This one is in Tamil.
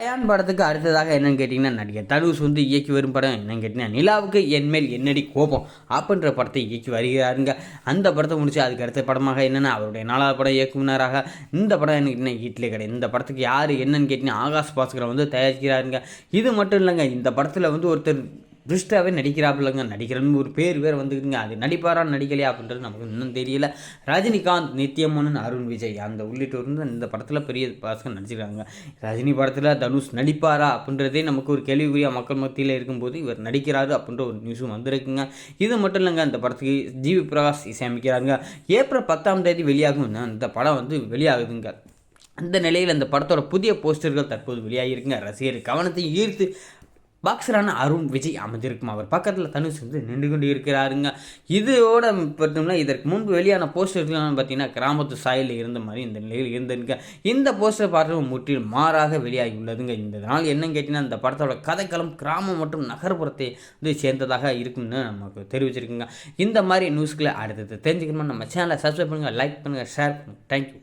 அயான் படத்துக்கு அடுத்ததாக என்னன்னு கேட்டிங்கன்னா, நடிகர் தனுஷ் வந்து இயக்கி வரும் படம் என்னன்னு கேட்டிங்கன்னா, நிலாவுக்கு என்மேல் என்னடி கோபம் அப்படின்ற படத்தை இயக்கி வருகிறாருங்க. அந்த படத்தை முடிச்சு அதுக்கு அடுத்த படமாக என்னென்னா அவருடைய 4வது படம் இயக்குனராக இந்த படம் எனக்கு இன்னும் ஹிட்லே கிடையாது. இந்த படத்துக்கு யார் என்னன்னு கேட்டிங்கன்னா, ஆகாஷ் பாஸ்கரை வந்து தயாரிக்கிறாருங்க. இது மட்டும் இல்லைங்க, இந்த படத்தில் வந்து ஒருத்தர் ட்விஸ்ட்டாகவே நடிக்கிறாப்புலங்க. நடிக்கிறன்னு ஒரு பேர் வேறு வந்துக்குதுங்க. அது நடிப்பாரா நடிக்கலையா அப்படின்றது நமக்கு இன்னும் தெரியல. ரஜினிகாந்த், நித்யமோகன், அருண் விஜய் அந்த உள்ளிட்டோர் வந்து இந்த படத்தில் பெரிய பாஸ்கர் நடிச்சிருக்காங்க. ரஜினி படத்தில் தனுஷ் நடிப்பாரா அப்படின்றதே நமக்கு ஒரு கேள்விக்குறியாக மக்கள் மத்தியில் இருக்கும்போது இவர் நடிக்கிறாரு அப்படின்ற ஒரு நியூஸும் வந்திருக்குங்க. இது மட்டும் இல்லைங்க, இந்த படத்துக்கு ஜிவி பிரகாஷ் இசையமைக்கிறாங்க. ஏப்ரல் 10ஆம் தேதி வெளியாகும் இந்த படம் வந்து வெளியாகுதுங்க. அந்த நிலையில் அந்த படத்தோட புதிய போஸ்டர்கள் தற்போது வெளியாகிருக்குங்க. ரசிகர் கவனத்தை ஈர்த்து பாக்ஸரான அருண் விஜய் அமைஞ்சிருக்கும். அவர் பக்கத்தில் தனுஷ் வந்து நின்று கொண்டு இருக்கிறாருங்க. இதோட பார்த்தோம்னா இதற்கு முன்பு வெளியான போஸ்டர்கள்லாம் பார்த்தீங்கன்னா கிராமத்து சாயலில் இருந்த மாதிரி இந்த நிலையில் இருந்திருக்க. இந்த போஸ்டர் பார்த்து முற்றிலும் மாறாக வெளியாகி உள்ளதுங்க. இந்த நாள் என்னன்னு கேட்டிங்கன்னா, இந்த படத்தோட கதைக்களம் கிராமம் மற்றும் நகர்ப்புறத்தை வந்து சேர்ந்ததாக இருக்கும்னு நமக்கு தெரிவிச்சிருக்குங்க. இந்த மாதிரி நியூஸ்களை அடுத்தது தெரிஞ்சுக்கணும்னா நம்ம சேனலை சப்ஸ்கிரைப் பண்ணுங்கள், லைக் பண்ணுங்கள், ஷேர் பண்ணுங்கள். தேங்க்யூ.